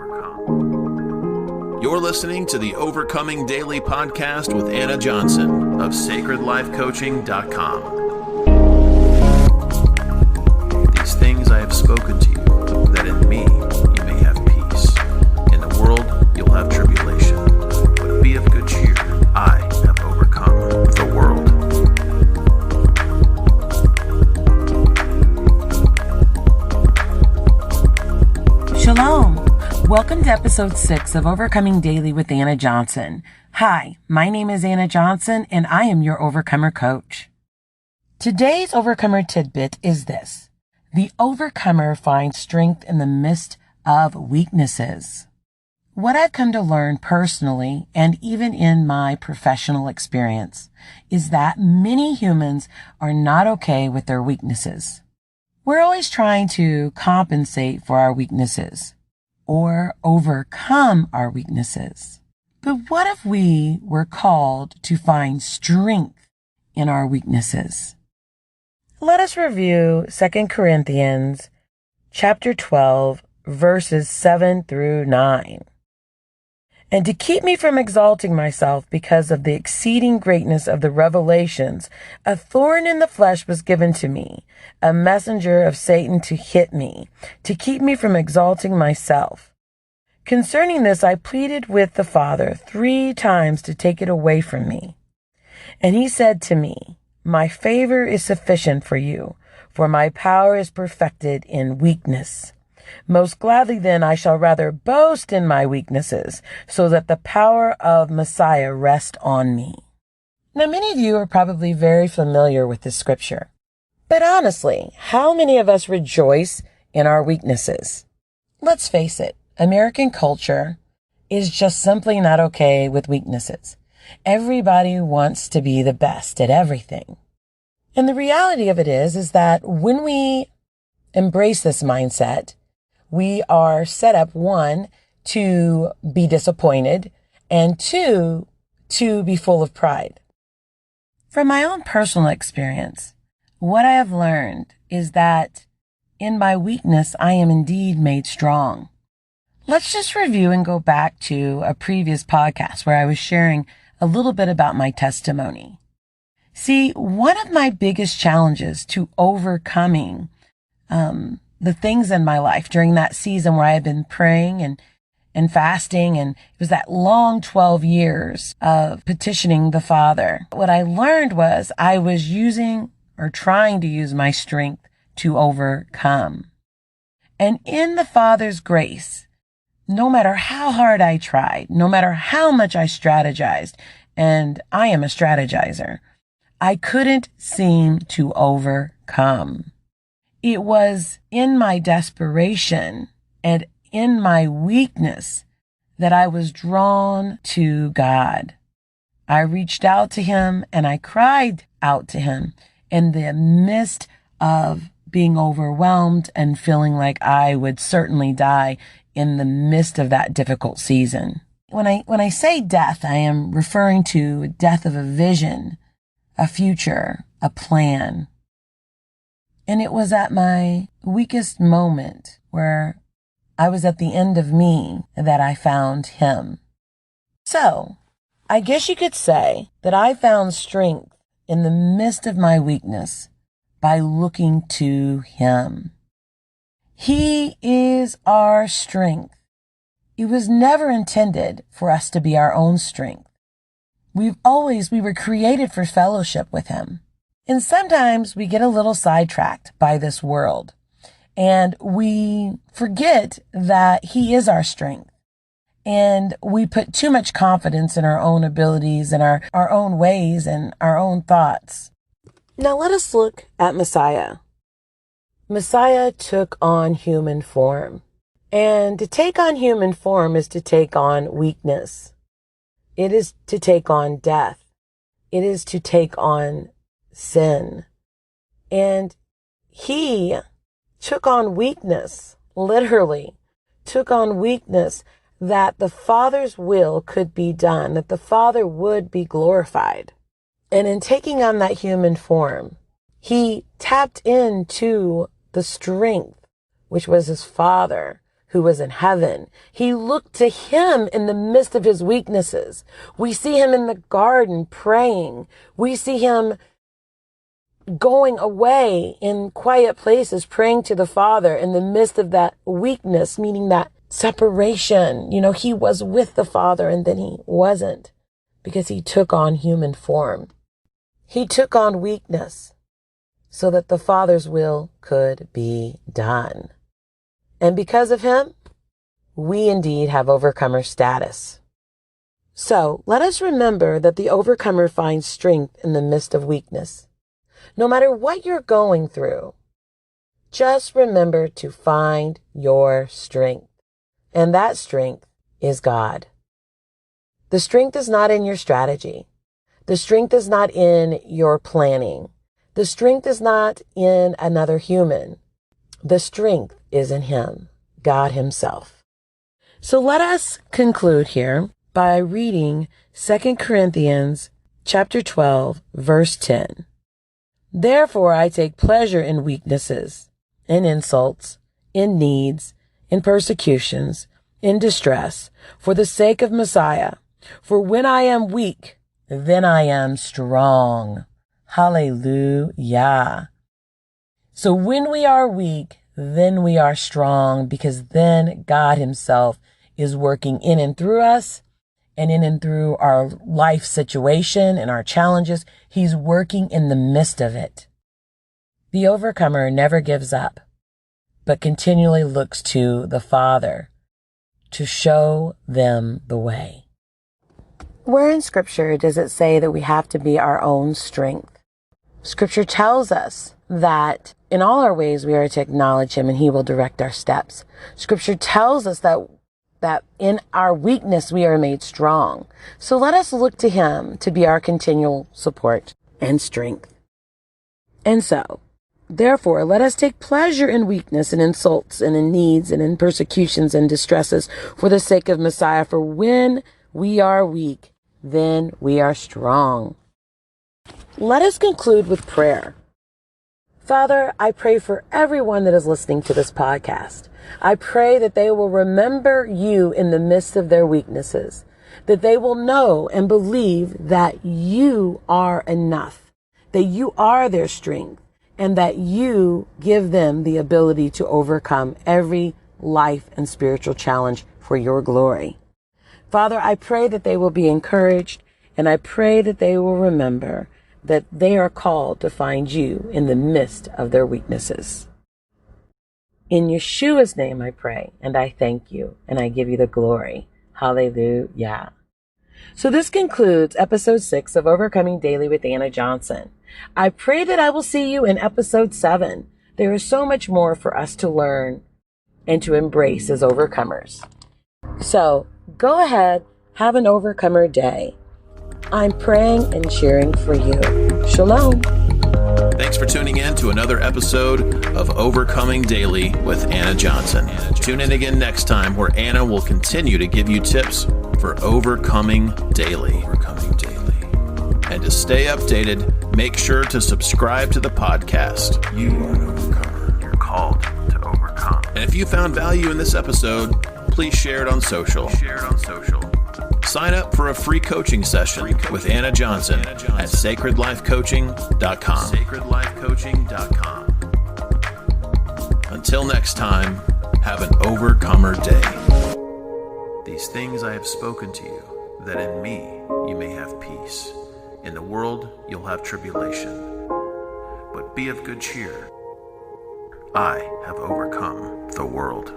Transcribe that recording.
overcome. You're listening to the Overcoming Daily podcast with Anna Johnson of sacredlifecoaching.com. These things I have spoken to you, that in me you may have peace. In the world you'll have tribulation, but be of good cheer. I have overcome the world. Shalom. Welcome to episode 6 of Overcoming Daily with Anna Johnson. Hi, my name is Anna Johnson and I am your Overcomer Coach. Today's Overcomer tidbit is this: the overcomer finds strength in the midst of weaknesses. What I've come to learn personally and even in my professional experience is that many humans are not okay with their weaknesses. We're always trying to compensate for our weaknesses or overcome our weaknesses. But what if we were called to find strength in our weaknesses? Let us review 2 Corinthians chapter 12, verses 7 through 9. And to keep me from exalting myself because of the exceeding greatness of the revelations, a thorn in the flesh was given to me, a messenger of Satan to hit me, to keep me from exalting myself. Concerning this, I pleaded with the Father 3 times to take it away from me. And he said to me, "My favor is sufficient for you, for my power is perfected in weakness. Most gladly then I shall rather boast in my weaknesses, so that the power of Messiah rest on me." Now, many of you are probably very familiar with this scripture. But honestly, how many of us rejoice in our weaknesses? Let's face it, American culture is just simply not okay with weaknesses. Everybody wants to be the best at everything. And the reality of it is that when we embrace this mindset, we are set up, 1, to be disappointed, and 2, to be full of pride. From my own personal experience, what I have learned is that in my weakness, I am indeed made strong. Let's just review and go back to a previous podcast where I was sharing a little bit about my testimony. See, one of my biggest challenges to overcoming the things in my life during that season where I had been praying and fasting, and it was that long 12 years of petitioning the Father. What I learned was I was using or trying to use my strength to overcome. And in the Father's grace, no matter how hard I tried, no matter how much I strategized, and I am a strategizer, I couldn't seem to overcome. It was in my desperation and in my weakness that I was drawn to God. I reached out to him and I cried out to him in the midst of being overwhelmed and feeling like I would certainly die in the midst of that difficult season. When I say death, I am referring to death of a vision, a future, a plan. And it was at my weakest moment where I was at the end of me that I found him. So I guess you could say that I found strength in the midst of my weakness by looking to him. He is our strength. It was never intended for us to be our own strength. We were created for fellowship with him. And sometimes we get a little sidetracked by this world and we forget that he is our strength. And we put too much confidence in our own abilities and our own ways and our own thoughts. Now let us look at Messiah. Messiah took on human form. And to take on human form is to take on weakness. It is to take on death. It is to take on sin. And he took on weakness, literally took on weakness, that the Father's will could be done, that the Father would be glorified. And in taking on that human form, he tapped into the strength, which was his Father, who was in heaven. He looked to him in the midst of his weaknesses. We see him in the garden praying. We see him going away in quiet places, praying to the Father in the midst of that weakness, meaning that separation. He was with the Father and then he wasn't because he took on human form. He took on weakness so that the Father's will could be done. And because of him, we indeed have overcomer status. So let us remember that the overcomer finds strength in the midst of weakness. No matter what you're going through, just remember to find your strength. And that strength is God. The strength is not in your strategy. The strength is not in your planning. The strength is not in another human. The strength is in him, God himself. So let us conclude here by reading 2 Corinthians chapter 12, verse 10. Therefore I take pleasure in weaknesses, in insults, in needs, in persecutions, in distress, for the sake of Messiah. For when I am weak, then I am strong. Hallelujah. So when we are weak, then we are strong, because then God himself is working in and through us, and in and through our life situation and our challenges. He's working in the midst of it. The overcomer never gives up, but continually looks to the Father to show them the way. Where in Scripture does it say that we have to be our own strength? Scripture tells us that in all our ways we are to acknowledge him and he will direct our steps. Scripture tells us that in our weakness we are made strong. So let us look to him to be our continual support and strength. And so, therefore, let us take pleasure in weakness and insults and in needs and in persecutions and distresses for the sake of Messiah. For when we are weak, then we are strong. Let us conclude with prayer. Father, I pray for everyone that is listening to this podcast. I pray that they will remember you in the midst of their weaknesses, that they will know and believe that you are enough, that you are their strength, and that you give them the ability to overcome every life and spiritual challenge for your glory. Father, I pray that they will be encouraged, and I pray that they will remember that they are called to find you in the midst of their weaknesses. In Yeshua's name I pray, and I thank you, and I give you the glory. Hallelujah. So this concludes episode 6 of Overcoming Daily with Anna Johnson. I pray that I will see you in episode 7. There is so much more for us to learn and to embrace as overcomers. So go ahead, have an overcomer day. I'm praying and cheering for you. Shalom. Thanks for tuning in to another episode of Overcoming Daily with Anna Johnson. Tune in again next time, where Anna will continue to give you tips for overcoming daily. And to stay updated, make sure to subscribe to the podcast. You are an overcomer. You're called to overcome. And if you found value in this episode, please share it on social. Sign up for a free coaching session with Anna Johnson at sacredlifecoaching.com. Until next time, have an overcomer day. These things I have spoken to you, that in me you may have peace. In the world you'll have tribulation. But be of good cheer. I have overcome the world.